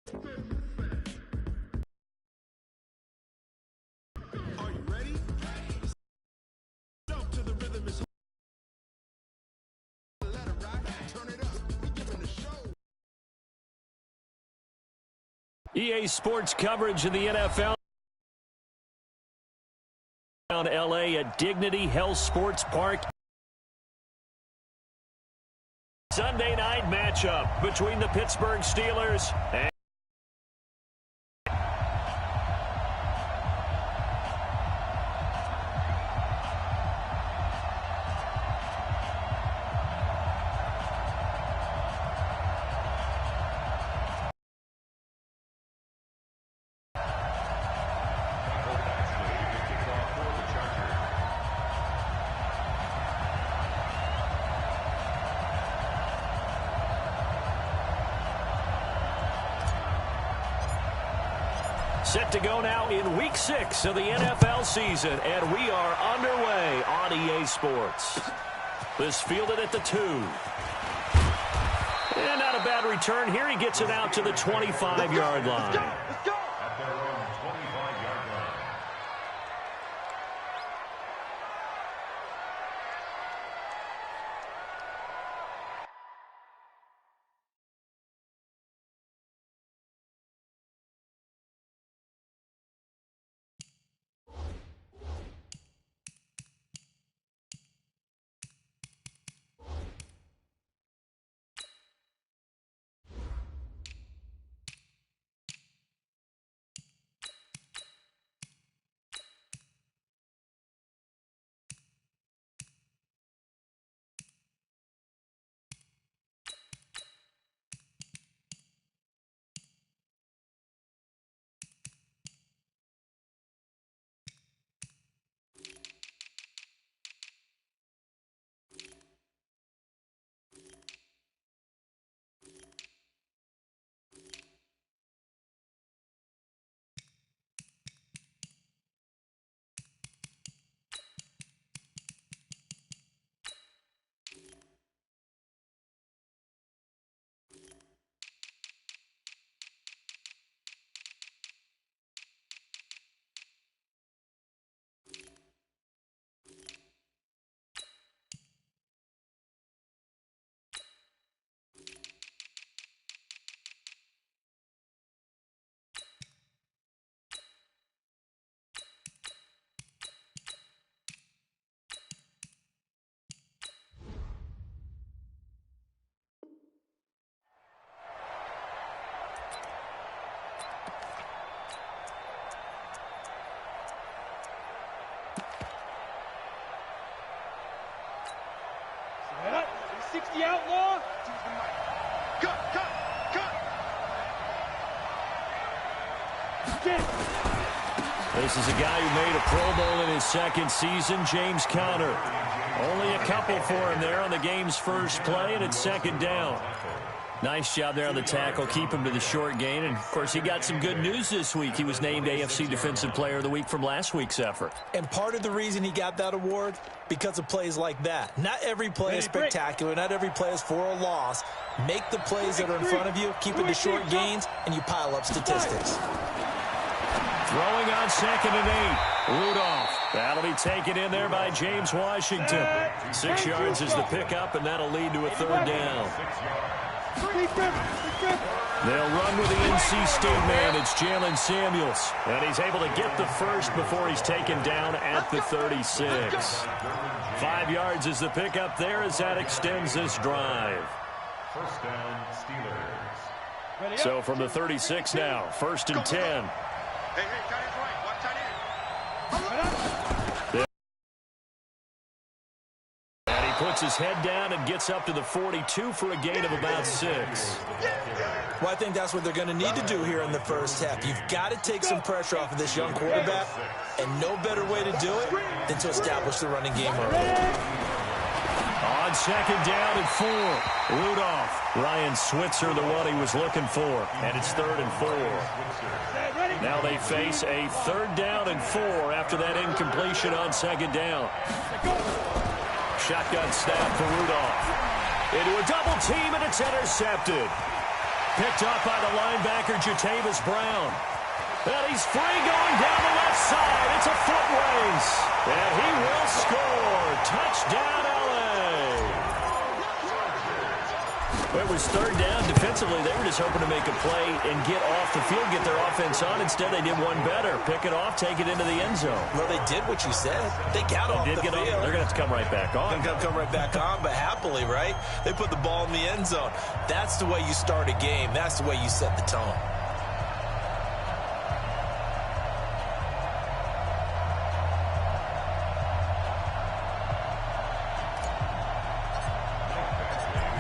Are you ready? Jump to the rhythm is let it rock, turn it up. We giving the show. EA Sports coverage of the NFL. Down LA at Dignity Health Sports Park. Sunday night matchup between the Pittsburgh Steelers and set to go now in Week 6 of the NFL season, and we are underway on EA Sports. This fielded at the 2. And not a bad return here. He gets it out to the 25-yard line. Let's go. Set up. 60 outlaw. Cut. This is a guy who made a Pro Bowl in his second season, James Conner. Only a couple for him there on the game's first play, and it's second down. Nice job there on the tackle, keep him to the short gain. And, of course, he got some good news this week. He was named AFC Defensive Player of the Week from last week's effort. And part of the reason he got that award, because of plays like that. Not every play is spectacular. Not every play is for a loss. Make the plays that are in front of you, keep it to short gains, and you pile up statistics. Throwing on 2nd and 8. Rudolph. That'll be taken in there by James Washington. 6 yards is the pickup, and that'll lead to a third down. They'll run with the NC State man. It's Jalen Samuels. And he's able to get the first before he's taken down at the 36. 5 yards is the pickup there as that extends this drive. First down, Steelers. So from the 36 now, 1st and 10. Hey, tight end's right. Watch tight end. And he puts his head down and gets up to the 42 for a gain of about 6. Well, I think that's what they're going to need to do here in the first half. You've got to take some pressure off of this young quarterback, and no better way to do it than to establish the running game early. On 2nd down and 4. Rudolph. Ryan Switzer, the one he was looking for. And it's 3rd and 4. Now they face a 3rd down and 4 after that incompletion on 2nd down. Shotgun snap for Rudolph. Into a double team, and it's intercepted. picked up by the linebacker, Jatavis Brown. And he's free going down the left side. It's a foot race. And he will score. Touchdown, L.A. It was third down. Defensively, they were just hoping to make a play and get off the field, get their offense on. Instead, they did one better. Pick it off, take it into the end zone. Well, they did what you said. They got off the field. They're going to have to come right back on. They're going to come right back on, but happily, right? They put the ball in the end zone. That's the way you start a game. That's the way you set the tone.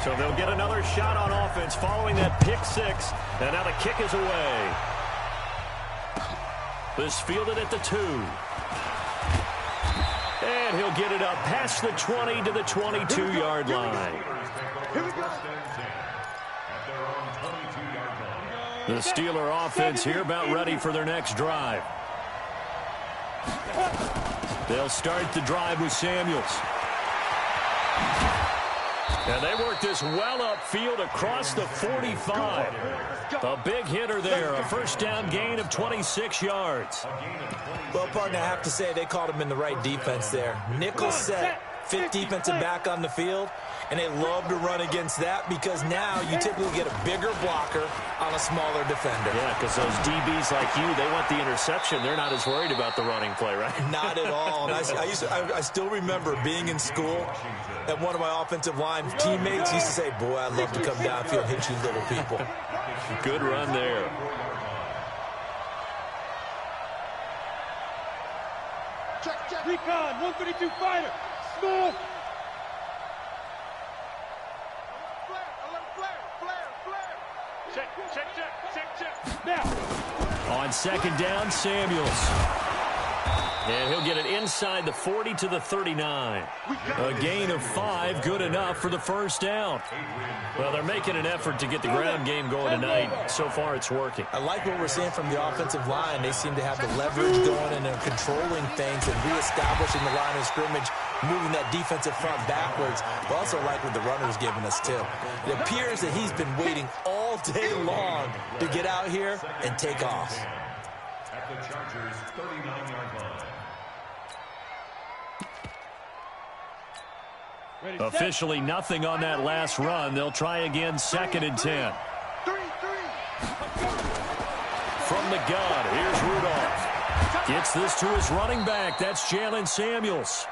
So they'll get another shot on offense following that pick six. And now the kick is away. This fielded at the 2. And he'll get it up past the 20 to the 22-yard line. The Steeler offense here about ready for their next drive. They'll start the drive with Samuels. And they work this well upfield across the 45. A big hitter there, a first down gain of 26 yards. Well, partner, I have to say they called him in the right defense there. Nickel set, fifth defensive back on the field, and they love to run against that because now you typically get a bigger blocker on a smaller defender. Yeah, because those DBs like you, they want the interception. They're not as worried about the running play, right? Not at all. And I still remember being in school, and one of my offensive line teammates used to say, boy, I'd love to come downfield and hit you little people. Good run there. Check. Recon, 132 fighter. Smooth. Check. Now. On second down, Samuels. And he'll get it inside the 40 to the 39. A gain of 5, good enough for the first down. Well, they're making an effort to get the ground game going tonight. So far, it's working. I like what we're seeing from the offensive line. They seem to have the leverage going and they're controlling things and reestablishing the line of scrimmage, moving that defensive front backwards. But also like what the runner's giving us, too. It appears that he's been waiting all day long to get out here and take off. At the Chargers' 39-yard line. Officially nothing on that last run. They'll try again, 2nd and 10. From the gun, here's Rudolph. Gets this to his running back. That's Jalen Samuels.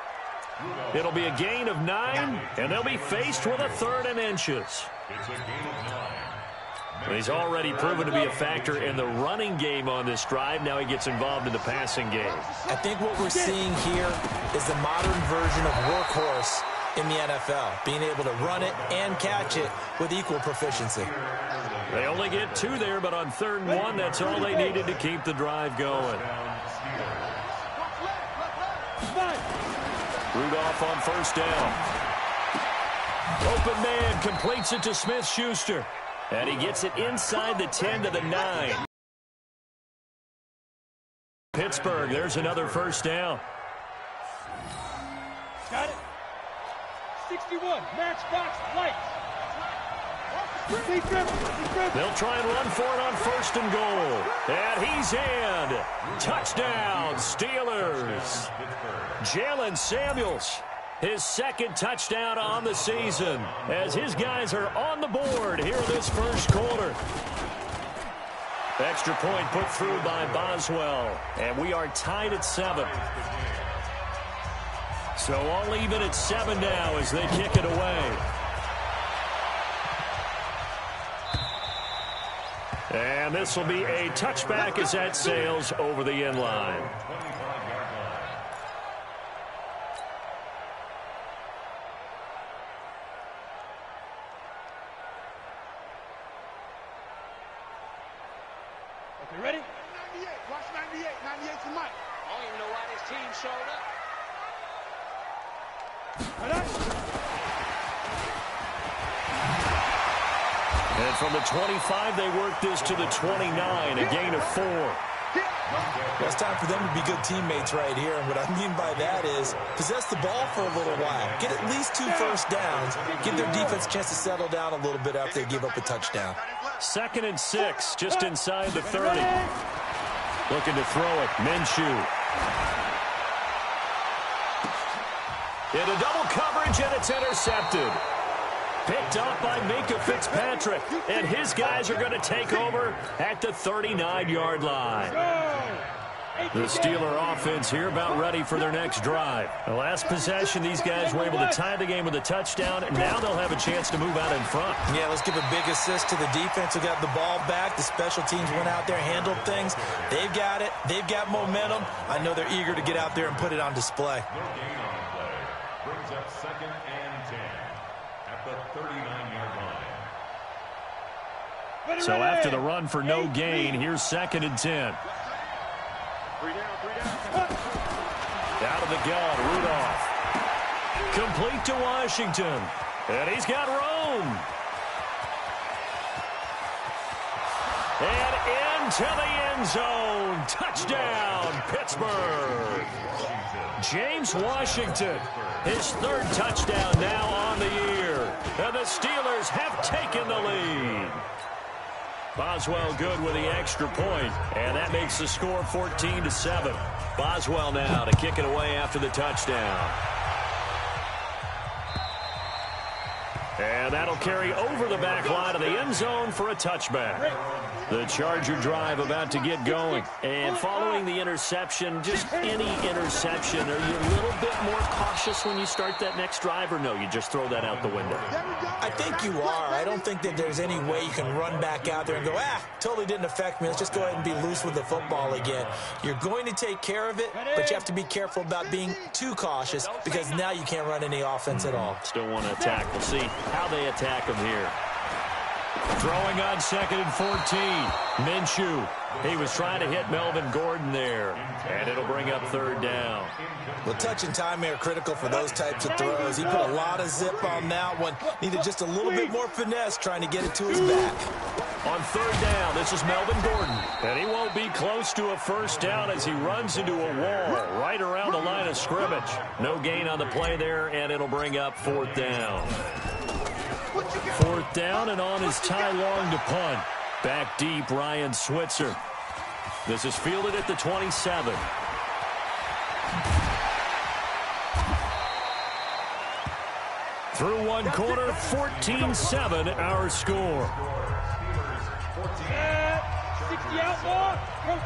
It'll be a gain of 9, and they'll be faced with a 3rd and inches. It's a gain of 9. He's already proven to be a factor in the running game on this drive. Now he gets involved in the passing game. I think what we're seeing here is the modern version of workhorse in the NFL, being able to run it and catch it with equal proficiency. They only get 2 there, but on 3rd and 1, that's all they needed to keep the drive going. Rudolph on first down. Open man completes it to Smith-Schuster. And he gets it inside the 10 to the 9. Pittsburgh, there's another first down. Got it. 61, matchbox lights. They'll try and run for it on 1st and goal. And he's in. Touchdown, Steelers. Jalen Samuels, his 2nd touchdown on the season, as his guys are on the board here in this first quarter. Extra point put through by Boswell, and we are tied at 7. So all even at 7 now as they kick it away. And this will be a touchback as that sails over the end line. Okay, ready? 98. Watch 98. 98 to Mike. I don't even know why this team showed up. And from the 25, they work this to the 29, a gain of 4. It's time for them to be good teammates right here. And what I mean by that is possess the ball for a little while. Get at least 2 first downs. Give their defense a chance to settle down a little bit after they give up a touchdown. 2nd and 6, just inside the 30. Looking to throw it. Minshew. Into double coverage, and it's intercepted. Picked up by Minkah Fitzpatrick, and his guys are going to take over at the 39-yard line. The Steeler offense here about ready for their next drive. The last possession, these guys were able to tie the game with a touchdown, and now they'll have a chance to move out in front. Yeah, let's give a big assist to the defense who got the ball back. The special teams went out there, handled things. They've got it. They've got momentum. I know they're eager to get out there and put it on display. No gain on the play. Brings up 2nd and 10 at the 39-yard line. So after the run for no gain, here's 2nd and 10. 3 down, 3 down. Out of the gun, Rudolph. Complete to Washington. And he's got Rome. And into the end zone. Touchdown, Pittsburgh. James Washington, his 3rd touchdown now on the year. And the Steelers have taken the lead. Boswell good with the extra point, and that makes the score 14-7. Boswell now to kick it away after the touchdown. And that'll carry over the back line of the end zone for a touchback. The Charger drive about to get going. And following the interception, just any interception, are you a little bit more cautious when you start that next drive, or no, you just throw that out the window? I think you are. I don't think that there's any way you can run back out there and go, totally didn't affect me. Let's just go ahead and be loose with the football again. You're going to take care of it, but you have to be careful about being too cautious because now you can't run any offense at all. Still want to attack. We'll see how they attack him here. Throwing on 2nd and 14. Minshew. He was trying to hit Melvin Gordon there. And it'll bring up 3rd down. Well, touch and timing are critical for those types of throws. He put a lot of zip on that one. Needed just a little bit more finesse trying to get it to his back. On 3rd down, this is Melvin Gordon. And he won't be close to a 1st down as he runs into a wall right around the line of scrimmage. No gain on the play there, and it'll bring up 4th down. 4th down, and on is Ty Long to punt. Back deep, Ryan Switzer. This is fielded at the 27. Through one quarter, 14-7, our score.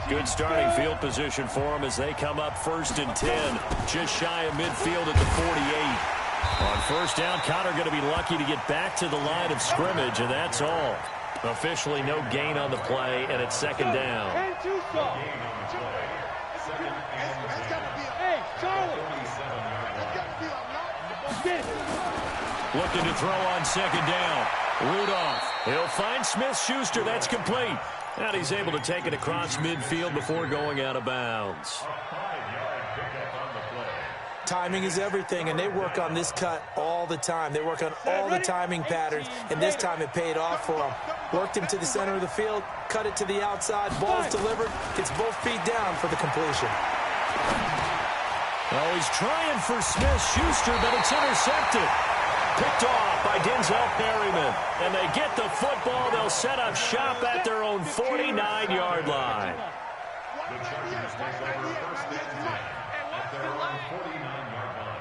Good starting field position for them as they come up 1st and 10. Just shy of midfield at the 48. On 1st down, Connor going to be lucky to get back to the line of scrimmage, and that's all. Officially no gain on the play, and it's 2nd down. Looking to throw on 2nd down. Rudolph. He'll find Smith-Schuster. That's complete. And he's able to take it across midfield before going out of bounds. Timing is everything, and they work on this cut all the time. They work on all the timing patterns, and this time it paid off for them. Worked him to the center of the field, cut it to the outside, ball's delivered, gets both feet down for the completion. Oh, he's trying for Smith-Schuster, but it's intercepted. Picked off by Denzel Perryman. And they get the football. They'll set up shop at their own 49-yard line. The Chargers take over 1st and 10 at their own 49-yard line.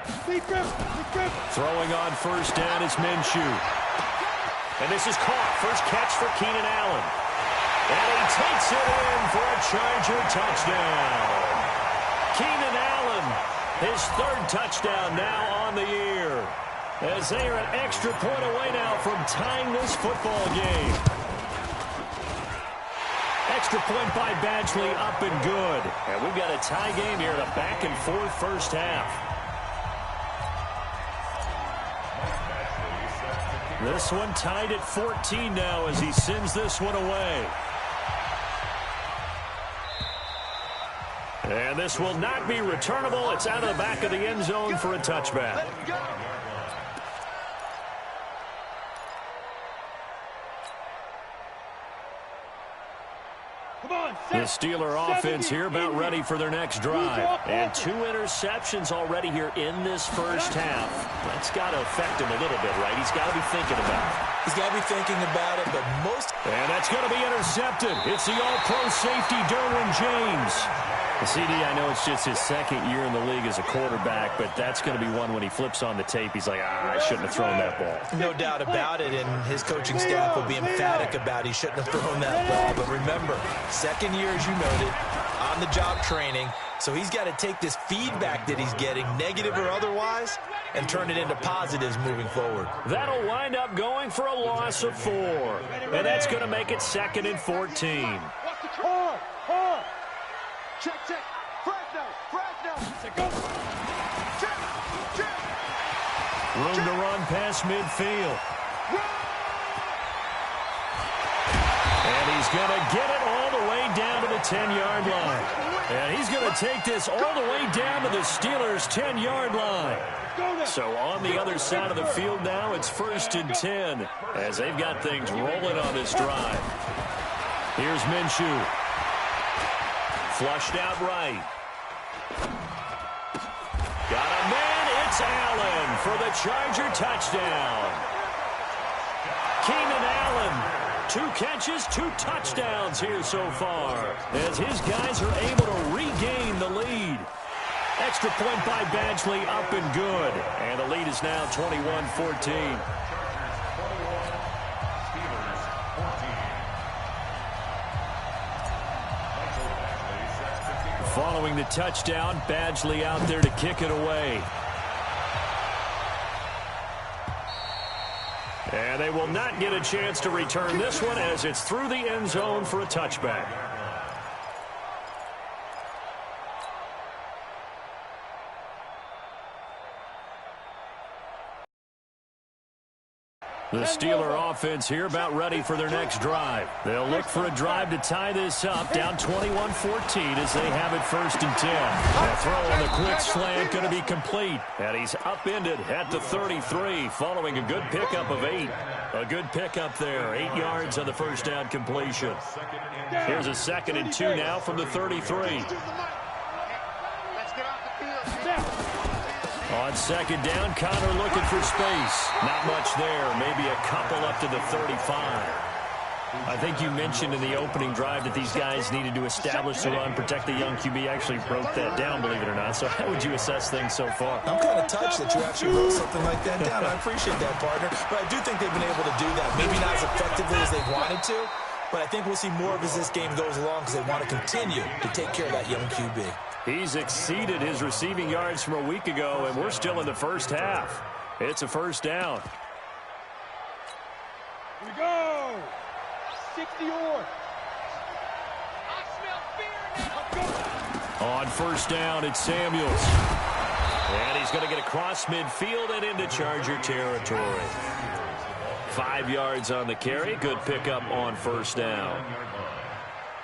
Throwing on 1st down is Minshew. And this is caught. First catch for Keenan Allen. And he takes it in for a Charger touchdown. Keenan Allen, his 3rd touchdown now on the year. As they are an extra point away now from tying this football game. Extra point by Badgley, up and good. And we've got a tie game here in a back-and-forth 1st half. This one tied at 14 now as he sends this one away. And this will not be returnable. It's out of the back of the end zone for a touchback. The Steeler offense here about ready for their next drive. And 2 interceptions already here in this 1st half. That's got to affect him a little bit, right? He's got to be thinking about it. He's got to be thinking about it, but most... And that's going to be intercepted. It's the all-pro safety, Derwin James. The CD, I know it's just his second year in the league as a quarterback, but that's going to be one when he flips on the tape. He's like, I shouldn't have thrown that ball. No doubt about it, and his coaching staff will be emphatic about he shouldn't have thrown that ball. But remember, second year, as you noted, on-the-job training, so he's got to take this feedback that he's getting, negative or otherwise, and turn it into positives moving forward. That'll wind up going for a loss of 4, and that's going to make it 2nd and 14. Hard. Check. Fresno. Go. Check. Room to run past midfield. And he's going to get it all the way down to the 10-yard line. And he's going to take this all the way down to the Steelers' 10-yard line. So on the other side of the field now, it's 1st and 10 as they've got things rolling on this drive. Here's Minshew. Flushed out right. Got a man. It's Allen for the Charger touchdown. Keenan Allen, 2 catches, 2 touchdowns here so far as his guys are able to regain the lead. Extra point by Badgley, up and good. And the lead is now 21-14. Following the touchdown, Badgley out there to kick it away. And they will not get a chance to return this one as it's through the end zone for a touchback. The Steeler offense here about ready for their next drive. They'll look for a drive to tie this up, down 21-14 as they have it 1st and 10. That throw on the quick slant going to be complete. And he's upended at the 33 following a good pickup of 8. A good pickup there, 8 yards on the first down completion. Here's a 2nd and 2 now from the 33. On 2nd down, Connor looking for space. Not much there. Maybe a couple up to the 35. I think you mentioned in the opening drive that these guys needed to establish the run, protect the young QB. Actually wrote that down, believe it or not. So how would you assess things so far? I'm kind of touched that you actually wrote something like that down. I appreciate that, partner. But I do think they've been able to do that. Maybe not as effectively as they wanted to, but I think we'll see more of as this game goes along because they want to continue to take care of that young QB. He's exceeded his receiving yards from a week ago, and we're still in the first half. It's a 1st down. Here we go. 60 or. On 1st down, it's Samuels. And he's going to get across midfield and into Charger territory. 5 yards on the carry. Good pickup on 1st down.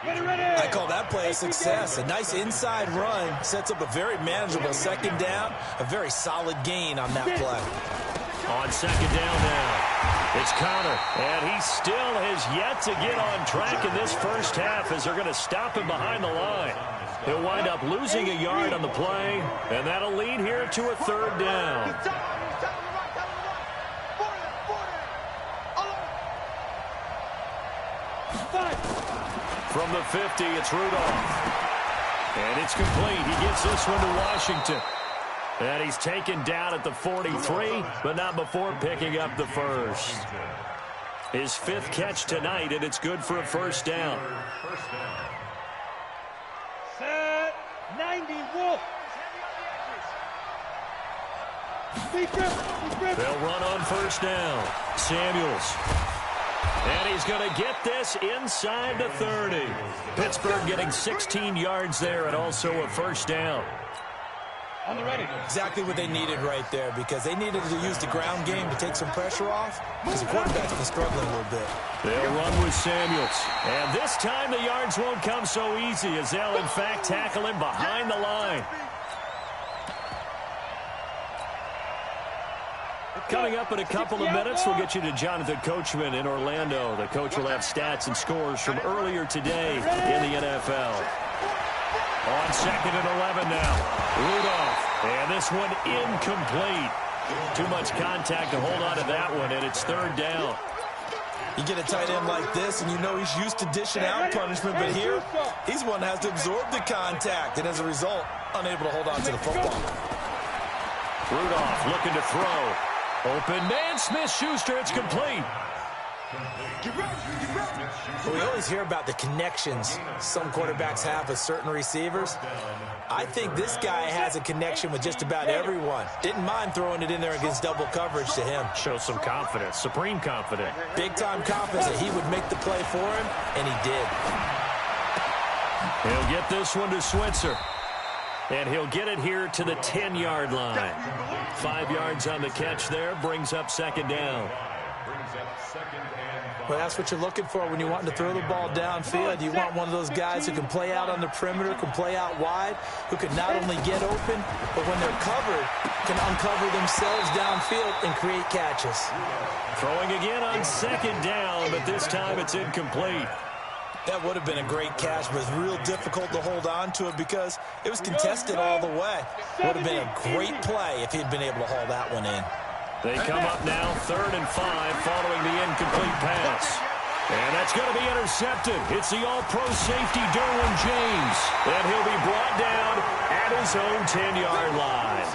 I call that play a success. A nice inside run sets up a very manageable 2nd down. A very solid gain on that play. On 2nd down now, it's Connor. And he still has yet to get on track in this first half as they're going to stop him behind the line. He'll wind up losing a yard on the play, and that'll lead here to a 3rd down. From the 50, it's Rudolph. And it's complete. He gets this one to Washington. And he's taken down at the 43, but not before picking up the 1st. His 5th catch tonight, and it's good for a 1st down. Set 90 Wolf. They'll run on 1st down. Samuels. And he's going to get this inside the 30. Pittsburgh getting 16 yards there and also a 1st down. On the ready. Exactly what they needed right there because they needed to use the ground game to take some pressure off because the quarterback's been struggling a little bit. They'll run with Samuels. And this time the yards won't come so easy as they'll, in fact, tackle him behind the line. Coming up in a couple of minutes, we'll get you to Jonathan Coachman in Orlando. The coach will have stats and scores from earlier today in the NFL. On 2nd and 11 now, Rudolph. And this one incomplete. Too much contact to hold on to that one, and it's 3rd down. You get a tight end like this, and you know he's used to dishing out punishment, but here, he's one that has to absorb the contact, and as a result, unable to hold on to the football. Rudolph looking to throw. Open man, Smith-Schuster, it's complete. Well, we always hear about the connections some quarterbacks have with certain receivers. I think this guy has a connection with just about everyone. Didn't mind throwing it in there against double coverage to him. Shows some confidence, supreme confidence. Big-time confidence that he would make the play for him, and he did. He'll get this one to Switzer. And he'll get it here to the 10-yard line. 5 yards on the catch there, brings up second down. Well, that's what you're looking for when you're wanting to throw the ball downfield. You want one of those guys who can play out on the perimeter, can play out wide, who can not only get open, but when they're covered, can uncover themselves downfield and create catches. Throwing again on second down, but this time it's incomplete. That would have been a great catch, but it's real difficult to hold on to it because it was contested all the way. Would have been a great play if he'd been able to haul that one in. They come up now, 3rd and 5, following the incomplete pass. And that's going to be intercepted. It's the all-pro safety, Derwin James. And he'll be brought down at his own 10-yard line.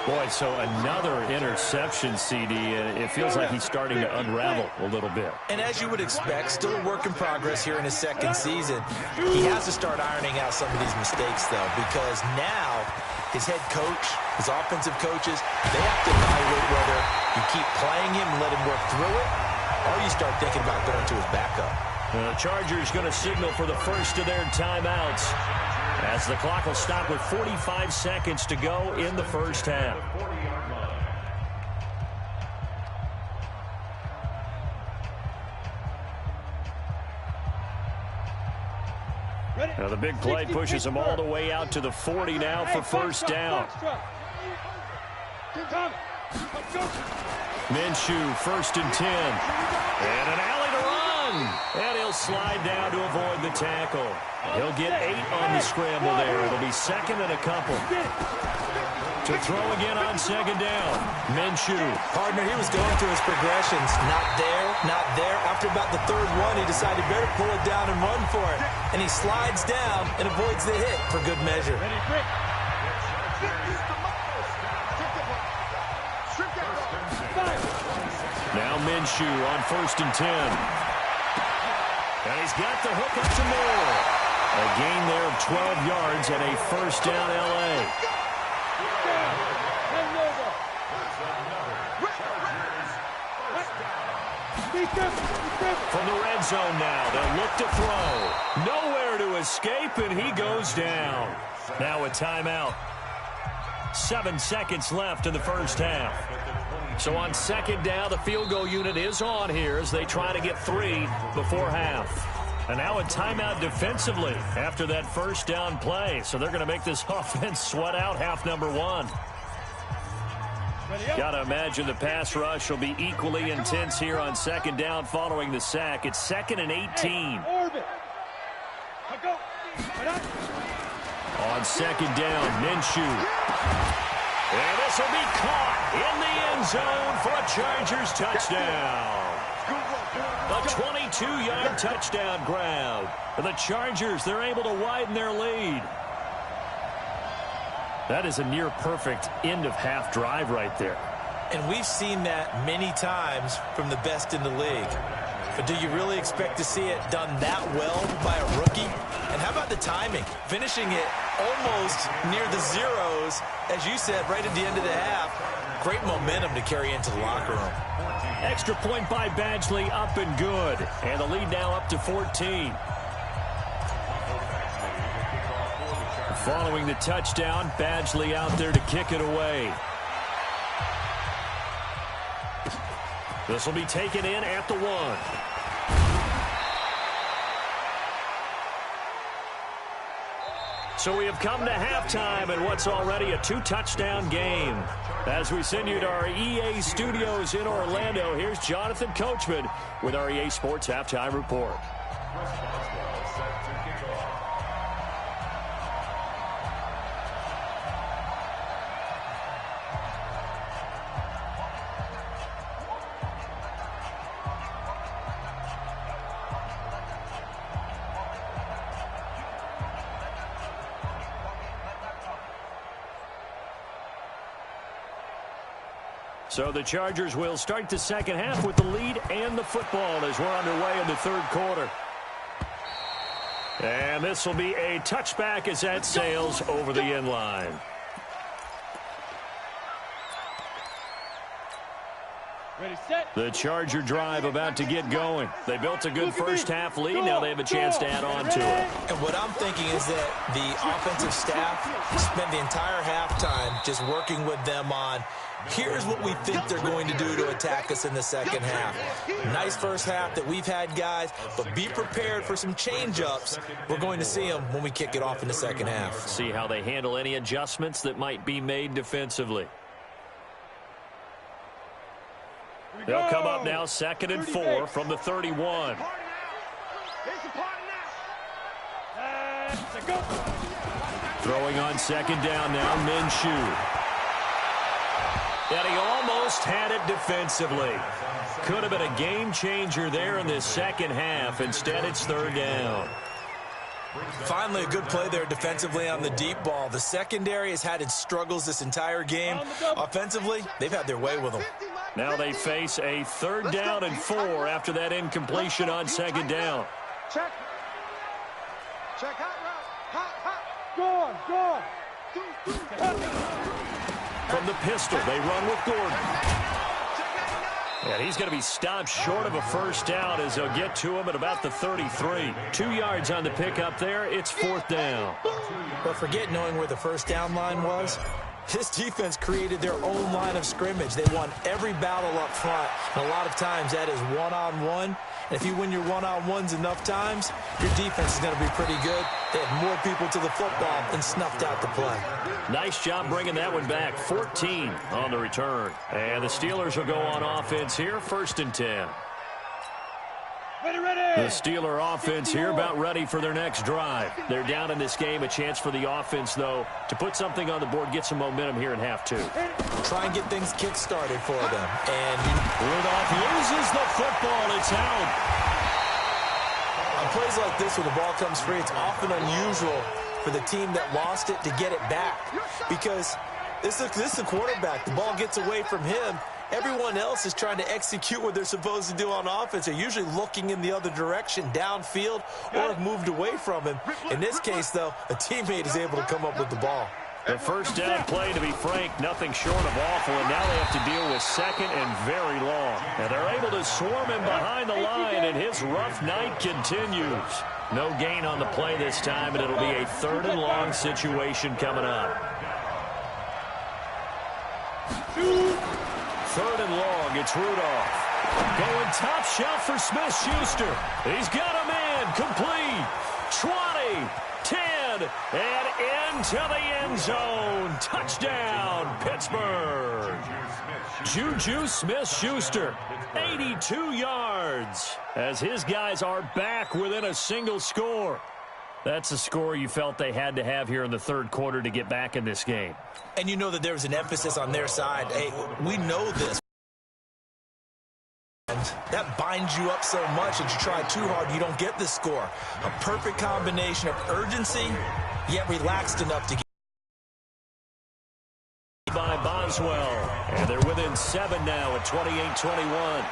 Boy, so another interception, CD. It feels like he's starting to unravel a little bit. And as you would expect, still a work in progress here in his second season. He has to start ironing out some of these mistakes, though, because now his head coach, his offensive coaches, they have to evaluate whether you keep playing him and let him work through it, or you start thinking about going to his backup. The Chargers going to signal for the first of their timeouts, as the clock will stop with 45 seconds to go in the first half. Now the big play pushes them all the way out to the 40 now for first down. Minshew, 1st and 10. And an alley to run. And he'll slide down to avoid the tackle. He'll get 8 on the scramble there. It'll be 2nd and a couple. To throw again on 2nd down. Minshew. Partner, he was going through his progressions. Not there, not there. After about the 3rd one, he decided better pull it down and run for it. And he slides down and avoids the hit for good measure. Now Minshew on 1st and 10. And he's got the hook up to Moore. A gain there of 12 yards and a first down L.A. From the red zone now, they'll look to throw. Nowhere to escape, and he goes down. Now a timeout. 7 seconds left in the first half. So on 2nd down, the field goal unit is on here as they try to get 3 before half. And now a timeout defensively after that first down play. So they're going to make this offense sweat out half number 1. Got to imagine the pass rush will be equally intense here on 2nd down following the sack. It's 2nd and 18. On 2nd down, Minshew. And this will be caught in the end zone for a Chargers touchdown. A 22-yard touchdown grab. The Chargers, they're able to widen their lead. That is a near-perfect end-of-half drive right there. And we've seen that many times from the best in the league. But do you really expect to see it done that well by a rookie? And how about the timing? Finishing it almost near the zeros, as you said, right at the end of the half. Great momentum to carry into the locker room. Extra point by Badgley, up and good. And the lead now up to 14. Following the touchdown, Badgley out there to kick it away. This will be taken in at the 1. So we have come to halftime in what's already a 2-touchdown game. As we send you to our EA studios in Orlando, here's Jonathan Coachman with our EA Sports Halftime Report. So the Chargers will start the second half with the lead and the football as we're underway in the third quarter. And this will be a touchback as that sails over the end line. Ready, set. The Charger drive about to get going. They built a good first half lead. Now they have a chance to add on to it. And what I'm thinking is that the offensive staff spent the entire halftime just working with them on, here's what we think they're going to do to attack us in the second half. Nice first half that we've had, guys, but be prepared for some change-ups. We're going to see them when we kick it off in the second half. See how they handle any adjustments that might be made defensively. They'll come up now, 2nd and 4 from the 31. Throwing on 2nd down now, Minshew. And he almost had it defensively. Could have been a game changer there in this second half. Instead, it's 3rd down. Finally, a good play there defensively on the deep ball. The secondary has had its struggles this entire game. Offensively, they've had their way with them. Now they face a 3rd down and 4 after that incompletion on 2nd down. Check. Check hot route. Hot. Go on. From the pistol, they run with Gordon. And he's going to be stopped short of a first down as they'll get to him at about the 33. 2 yards on the pickup there. It's 4th down. But forget knowing where the first down line was. This defense created their own line of scrimmage. They won every battle up front. And a lot of times that is one-on-one. And if you win your one-on-ones enough times, your defense is going to be pretty good. They had more people to the football and snuffed out the play. Nice job bringing that one back. 14 on the return. And the Steelers will go on offense here, 1st and 10. Ready. The Steeler offense here about ready for their next drive. They're down in this game. A chance for the offense, though, to put something on the board, get some momentum here in half 2. Try and get things kick-started for them. And Rudolph loses the football. It's out. on plays like this when the ball comes free, it's often unusual for the team that lost it to get it back. Because this is the quarterback. The ball gets away from him. Everyone else is trying to execute what they're supposed to do on offense. They're usually looking in the other direction, downfield, or have moved away from him. In this case, though, a teammate is able to come up with the ball. The first down play, to be frank, nothing short of awful, and now they have to deal with 2nd and very long. And they're able to swarm him behind the line, and his rough night continues. No gain on the play this time, and it'll be a 3rd and long situation coming up. 3rd and long, it's Rudolph. Going top shelf for Smith-Schuster. He's got a man, complete. 20, 10, and into the end zone. Touchdown, Pittsburgh. Juju Smith-Schuster, 82 yards, as his guys are back within a single score. That's a score you felt they had to have here in the third quarter to get back in this game. And you know that there was an emphasis on their side. Hey, we know this. And that binds you up so much that you try too hard, you don't get the score. A perfect combination of urgency, yet relaxed enough to get by Boswell. And they're within 7 now at 28-21.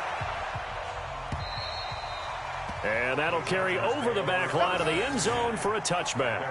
And that'll carry over the back line of the end zone for a touchback.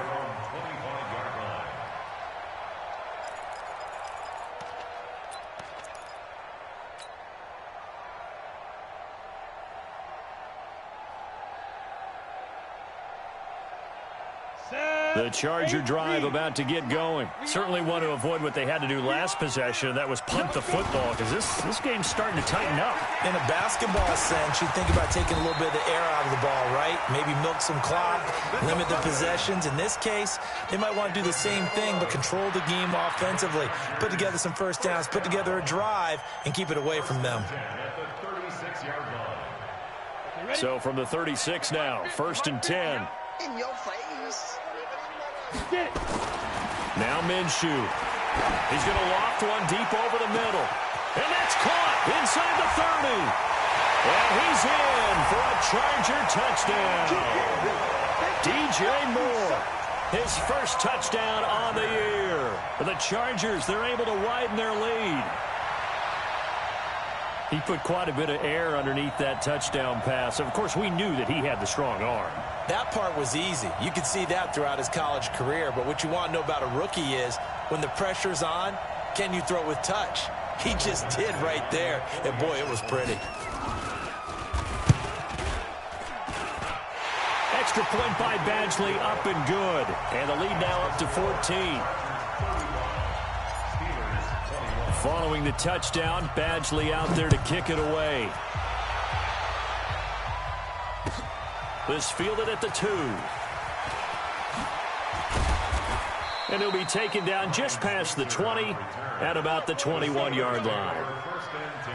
The Charger drive about to get going. Certainly want to avoid what they had to do last possession, and that was punt the football, because this game's starting to tighten up. In a basketball sense, you think about taking a little bit of the air out of the ball, right? Maybe milk some clock, limit the possessions. In this case, they might want to do the same thing, but control the game offensively. Put together some first downs, put together a drive, and keep it away from them. So from the 36 now, 1st and 10. In your face. Now Minshew. He's going to loft one deep over the middle. And that's caught inside the 30. And he's in for a Charger touchdown. DJ Moore, his first touchdown on the year. For the Chargers, they're able to widen their lead. He put quite a bit of air underneath that touchdown pass. Of course, we knew that he had the strong arm. That part was easy. You could see that throughout his college career. But what you want to know about a rookie is when the pressure's on, can you throw with touch? He just did right there. And, boy, it was pretty. Extra point by Badgley, up and good. And the lead now up to 14. Following the touchdown, Badgley out there to kick it away. This fielded at the 2. And he'll be taken down just past the 20 at about the 21-yard line. First and 10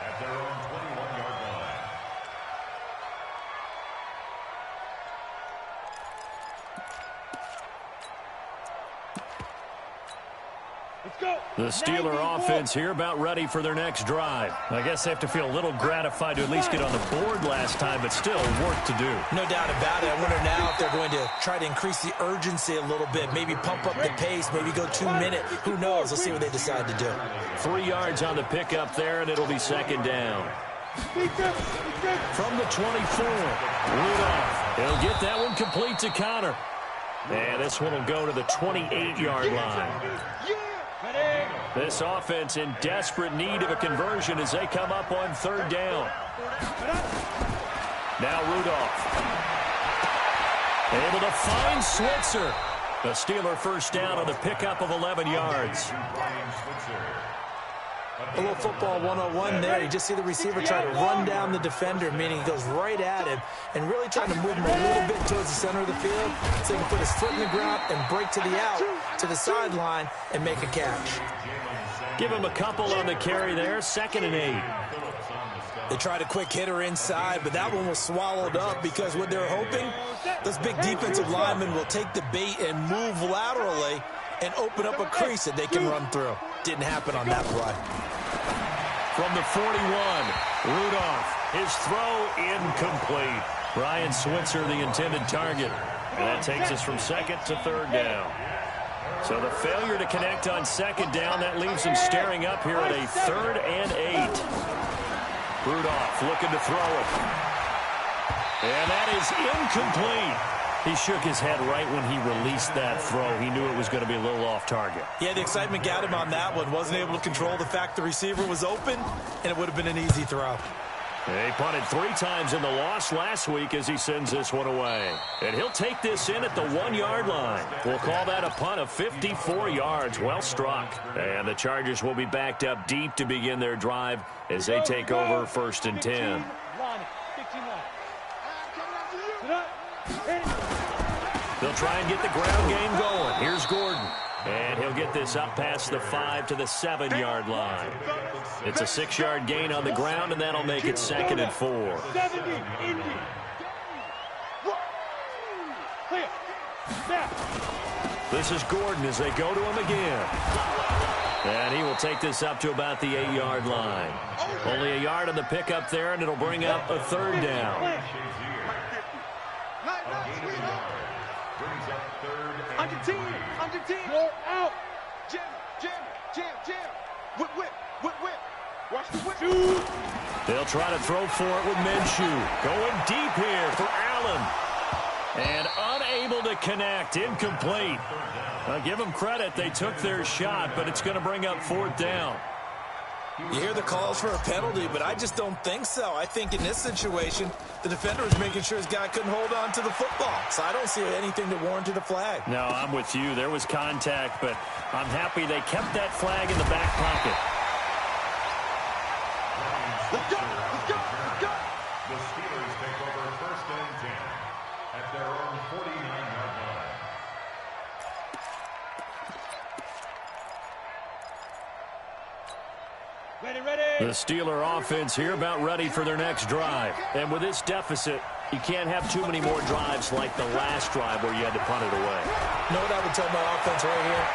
at their own 21-yard line. The Steeler offense here about ready for their next drive. I guess they have to feel a little gratified to at least get on the board last time, but still work to do. No doubt about it. I wonder now if they're going to try to increase the urgency a little bit, maybe pump up the pace, maybe go 2-minute. Who knows? We'll see what they decide to do. 3 yards on the pickup there, and it'll be second down. From the 24, Rudolph. He'll get that one complete to Connor. And this one will go to the 28-yard line. This offense in desperate need of a conversion as they come up on third down. Now Rudolph. Able to find Switzer. The Steeler first down on the pickup of 11 yards. A little football 101 there. You just see the receiver try to run down the defender, meaning he goes right at him and really trying to move him a little bit towards the center of the field so he can put his foot in the ground and break to the out, to the sideline, and make a catch. Give him a couple on the carry there, 2nd and 8. They tried a quick hitter inside, but that one was swallowed up because what they're hoping, those big defensive linemen will take the bait and move laterally and open up a crease that they can run through. Didn't happen on that play. From the 41, Rudolph. His throw incomplete. Brian Switzer, the intended target. And that takes us from 2nd to 3rd down. So the failure to connect on 2nd down, that leaves him staring up here at a 3rd and 8. Rudolph looking to throw it. And that is incomplete. He shook his head right when he released that throw. He knew it was going to be a little off target. Yeah, the excitement got him on that one. Wasn't able to control the fact the receiver was open, and it would have been an easy throw. He punted 3 times in the loss last week as he sends this one away. And he'll take this in at the 1-yard line. We'll call that a punt of 54 yards. Well struck. And the Chargers will be backed up deep to begin their drive as they take over 1st and 10. They'll try and get the ground game going. Here's Gordon. And he'll get this up past the 5 to the 7-yard line. It's a 6-yard gain on the ground, and that'll make it 2nd and 4. This is Gordon as they go to him again. And he will take this up to about the 8-yard line. Only a yard on the pickup there, and it'll bring up a 3rd down. Under team. You're out. Jam. Whip. Watch the whip. They'll try to throw for it with Minshew. Going deep here for Allen. And unable to connect. Incomplete. I'll give them credit. They took their shot, but it's going to bring up 4th down. You hear the calls for a penalty, but I just don't think so. I think in this situation, the defender was making sure his guy couldn't hold on to the football. So I don't see anything that warranted a flag. No, I'm with you. There was contact, but I'm happy they kept that flag in the back pocket. Let's go. The Steelers take over 1st and 10 at their own 49-yard line. The Steeler offense here about ready for their next drive. And with this deficit, you can't have too many more drives like the last drive where you had to punt it away. You know what I would tell my offense right here?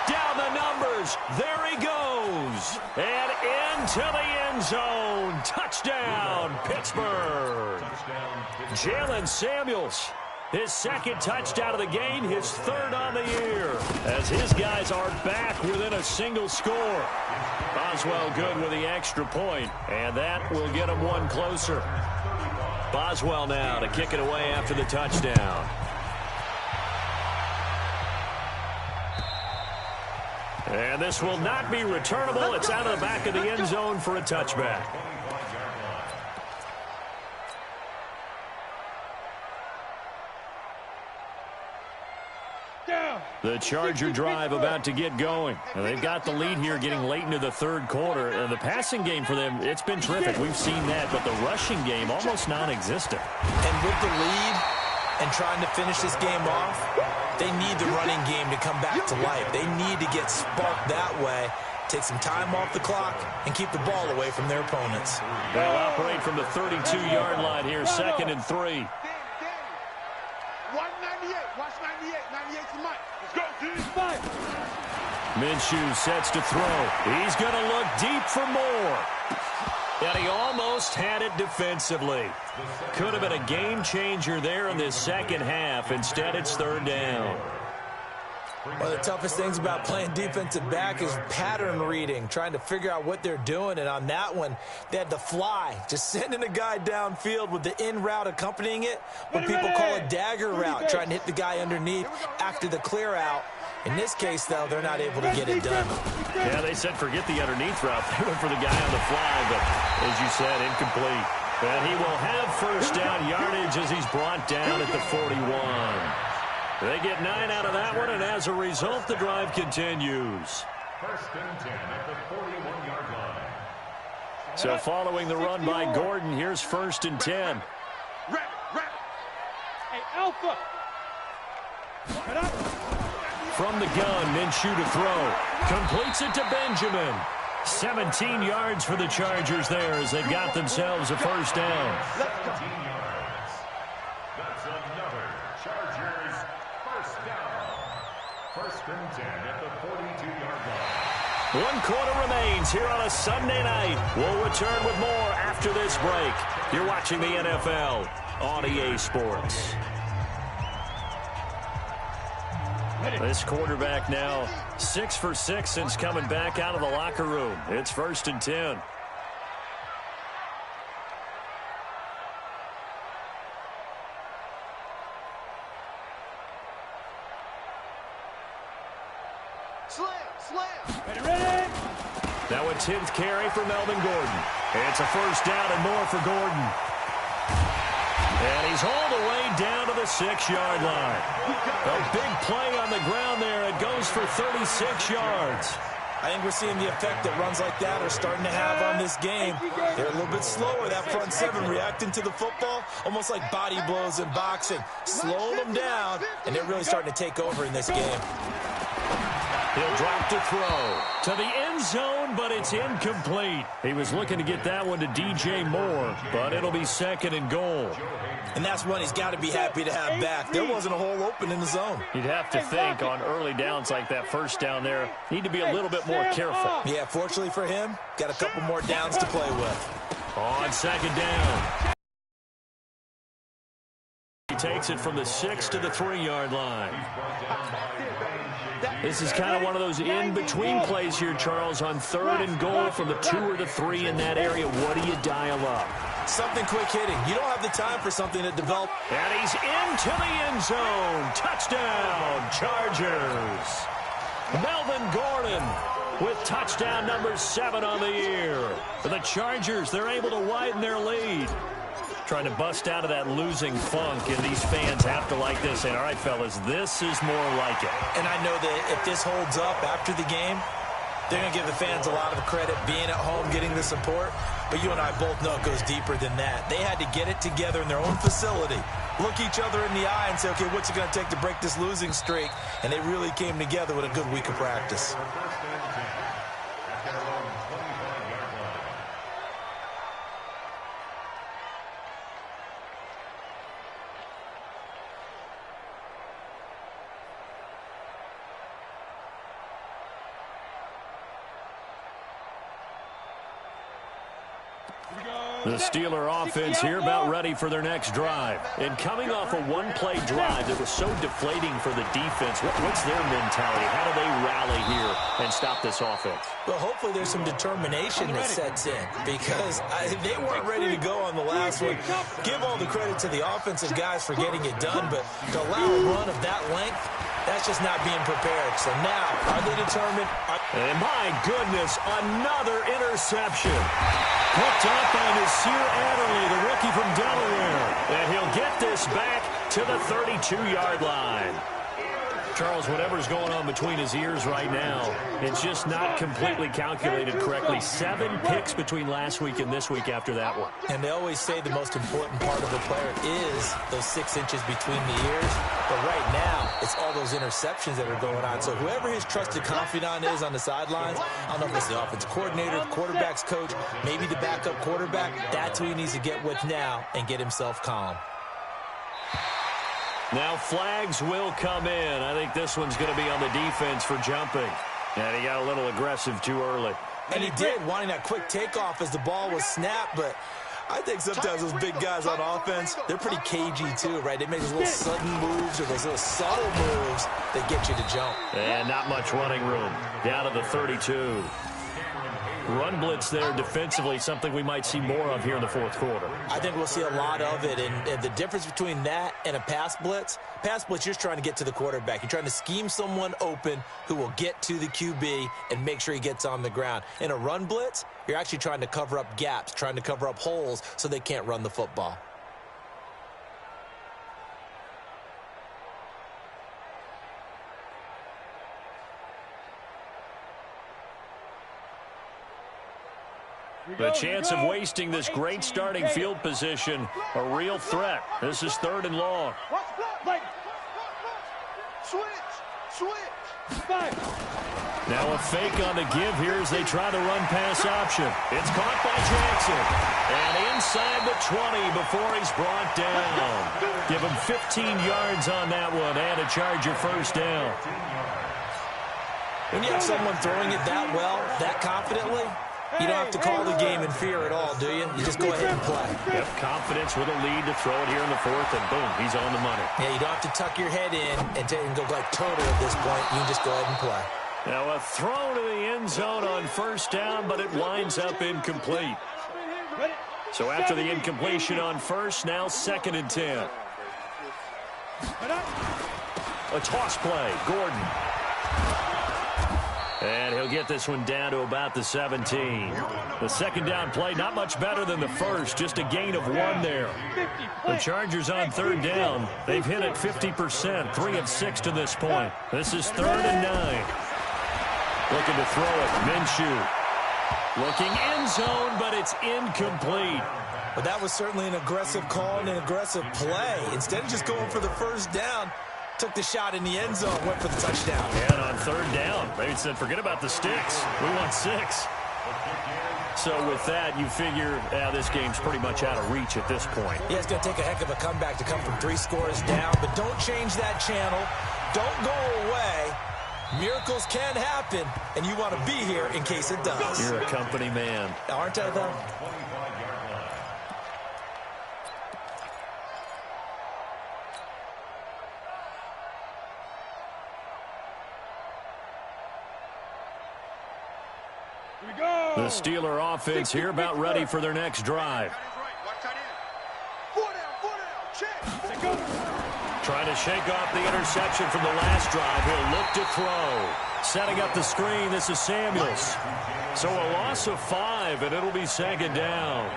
Down the numbers. There he goes. And into the end zone. Touchdown, Pittsburgh. Jalen Samuels. His second touchdown of the game, his third on the year, as his guys are back within a single score. Boswell good with the extra point, and that will get him one closer. Boswell now to kick it away after the touchdown. And this will not be returnable. It's out of the back of the end zone for a touchback. The Charger drive about to get going. And they've got the lead here getting late into the third quarter. And the passing game for them, it's been terrific. We've seen that. But the rushing game, almost non-existent. And with the lead and trying to finish this game off, they need the running game to come back to life. They need to get sparked that way, take some time off the clock, and keep the ball away from their opponents. They'll operate from the 32-yard line here, 2nd and 3. Watch 98. Watch 98. 98's the mic. Let's go, dude. Minshew sets to throw. He's going to look deep for more. And he almost had it defensively. Could have been a game changer there in this second half. Instead, it's third down. One of the toughest things about playing defensive back is pattern reading, trying to figure out what they're doing. And on that one, they had to fly, just sending a guy downfield with the in route accompanying it, what people call a dagger route, trying to hit the guy underneath after the clear out. In this case, though, they're not able to get it done. Yeah, they said forget the underneath route. They went for the guy on the fly, but as you said, incomplete. And he will have first down yardage as he's brought down at the 41. They get 9 out of that one, and as a result, the drive continues. 1st and 10 at the 41-yard line. So following the run by Gordon, here's 1st and 10. Hey, Alpha. From the gun, Minshew to throw. Completes it to Benjamin. 17 yards for the Chargers there as they've got themselves a first down. 17 yards. That's another Chargers first down. 1st and 10 at the 42-yard line. 1 quarter remains here on a Sunday night. We'll return with more after this break. You're watching the NFL on EA Sports. This quarterback now 6 for 6 since coming back out of the locker room. It's 1st and 10. Ready? Now a 10th carry for Melvin Gordon. It's a first down and more for Gordon. And he's hauled away down to the 6-yard line. A big play on the ground there. It goes for 36 yards. I think we're seeing the effect that runs like that are starting to have on this game. They're a little bit slower, that front seven, reacting to the football, almost like body blows in boxing. Slow them down, and they're really starting to take over in this game. He'll drop to throw to the end zone, but it's incomplete. He was looking to get that one to DJ Moore, but it'll be 2nd and goal. And that's one he's got to be happy to have back. There wasn't a hole open in the zone. You'd have to think on early downs like that first down there, need to be a little bit more careful. Yeah, fortunately for him, got a couple more downs to play with. On 2nd down. He takes it from the 6 to the 3-yard line. This is kind of one of those in-between plays here, Charles, on 3rd and goal from the 2 or the 3 in that area. What do you dial up? Something quick hitting. You don't have the time for something to develop. And he's into the end zone. Touchdown, Chargers. Melvin Gordon with touchdown number 7 on the year. For the Chargers, they're able to widen their lead. Trying to bust out of that losing funk, and these fans have to like this. And all right, fellas, this is more like it. And I know that if this holds up after the game, they're going to give the fans a lot of credit being at home, getting the support. But you and I both know it goes deeper than that. They had to get it together in their own facility, look each other in the eye and say, okay, what's it going to take to break this losing streak? And they really came together with a good week of practice. The Steeler offense here about ready for their next drive. And coming off a one-play drive that was so deflating for the defense, what's their mentality? How do they rally here and stop this offense? Well, hopefully there's some determination that sets in because they weren't ready to go on the last one. Give all the credit to the offensive guys for getting it done, but to allow a run of that length, that's just not being prepared. So now, are they determined? And my goodness, another interception. Picked up by Nasir Adderley, the rookie from Delaware. And he'll get this back to the 32-yard line. Charles, whatever's going on between his ears right now, it's just not completely calculated correctly. 7 picks between last week and this week after that one. And they always say the most important part of a player is those 6 inches between the ears. But right now, it's all those interceptions that are going on. So whoever his trusted confidant is on the sidelines, I don't know if it's the offensive coordinator, the quarterback's coach, maybe the backup quarterback, that's who he needs to get with now and get himself calm. Now flags will come in. I think this one's going to be on the defense for jumping. And he got a little aggressive too early. And he did, wanting that quick takeoff as the ball was snapped, but I think sometimes those big guys on offense, they're pretty cagey too, right? They make those little sudden moves or those little subtle moves that get you to jump. And not much running room. Down to the 32. Run blitz there defensively, something we might see more of here in the fourth quarter. I think we'll see a lot of it, and the difference between that and a pass blitz, you're just trying to get to the quarterback. You're trying to scheme someone open who will get to the QB and make sure he gets on the ground. In a run blitz, you're actually trying to cover up gaps, trying to cover up holes so they can't run the football. The chance of wasting this great starting field position, a real threat. This is 3rd and long. Now a fake on the give here as they try to run pass option. It's caught by Jackson. And inside the 20 before he's brought down. Give him 15 yards on that one and a Charger first down. When you have someone throwing it that well, that confidently, you don't have to call the game in fear at all, do you? You just go ahead and play. Yep, confidence with a lead to throw it here in the 4th, and boom, he's on the money. Yeah, you don't have to tuck your head in and go like turtle at this point. You can just go ahead and play. Now a throw to the end zone on first down, but it winds up incomplete. So after the incompletion on first, now 2nd and 10. A toss play, Gordon. And he'll get this one down to about the 17. The 2nd down play, not much better than the first, just a gain of 1 there. The Chargers on 3rd down. They've hit it 50%, 3 of 6 to this point. This is 3rd and 9. Looking to throw it, Minshew. Looking end zone, but it's incomplete. But that was certainly an aggressive call and an aggressive play. Instead of just going for the first down, took the shot in the end zone, went for the touchdown. And on 3rd down, they said, forget about the sticks. We want 6. So with that, you figure this game's pretty much out of reach at this point. Yeah, it's going to take a heck of a comeback to come from 3 scores down, but don't change that channel. Don't go away. Miracles can happen, and you want to be here in case it does. You're a company man. Aren't I, though? The Steeler offense here about ready for their next drive. Trying to shake off the interception from the last drive. He'll look to throw. Setting up the screen, this is Samuels. So a loss of 5, and it'll be 2nd down.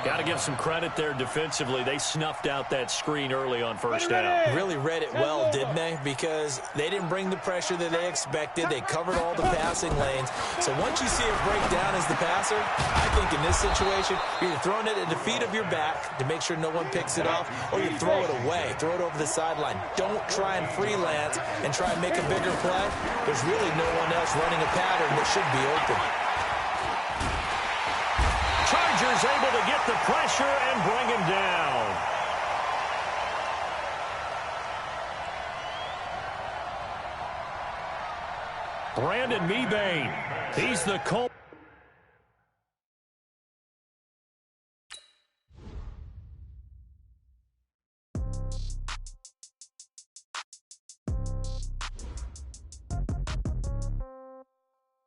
Got to give some credit there defensively. They snuffed out that screen early on first down. Really read it well, didn't they? Because they didn't bring the pressure that they expected. They covered all the passing lanes. So once you see it break down as the passer, I think in this situation, you're either throwing it at the feet of your back to make sure no one picks it off, or you throw it away, throw it over the sideline. Don't try and freelance and try and make a bigger play. There's really no one else running a pattern that should be open. Chargers able to get the pressure and bring him down. Brandon Mebane. He's the Colt.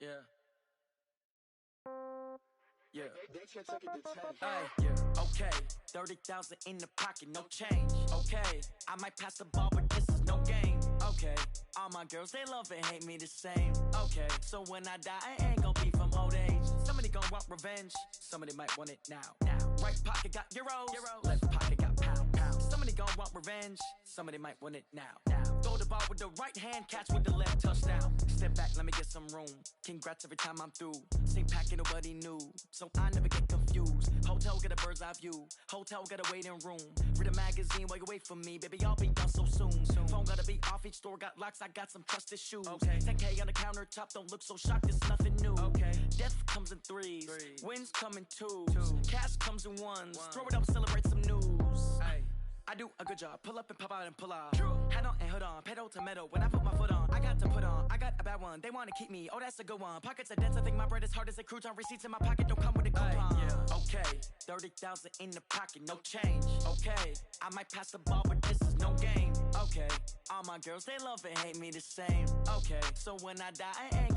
Yeah. Yeah. They should take it to 10. Hey, yeah. Okay. 30,000 in the pocket, no change. Okay. I might pass the ball, but this is no game. Okay. All my girls, they love and hate me the same. Okay. So when I die, I ain't gonna be from old age. Somebody gonna want revenge. Somebody might want it now. Right pocket got euros. Left pocket got pound. Somebody gonna want revenge. Somebody might want it now. Throw the ball with the right hand, catch with the left, touchdown. Step back, let me get some room. Congrats every time I'm through. Same packet, nobody knew. So I never get confused. Hotel get a bird's eye view. Hotel get a waiting room. Read a magazine while you wait for me. Baby, I'll be done so soon. Phone gotta be off, each store got locks. I got some trusted shoes. Okay. 10K on the countertop, don't look so shocked, it's nothing new. Okay. Death comes in threes. Wins come in twos. Cash comes in ones. Throw it up, celebrate some news. Ay. I do a good job, pull up and pop out and pull off. Hat on and hood on, pedal to metal. When I put my foot on, I got to put on. I got a bad one, they wanna keep me. Oh, that's a good one. Pockets are dense, I think my bread is hard as a crouton. Receipts in my pocket don't come with a coupon. Yeah. Okay, 30,000 in the pocket, no change. Okay, I might pass the ball, but this is no game. Okay, all my girls, they love and hate me the same. Okay, so when I die, I ain't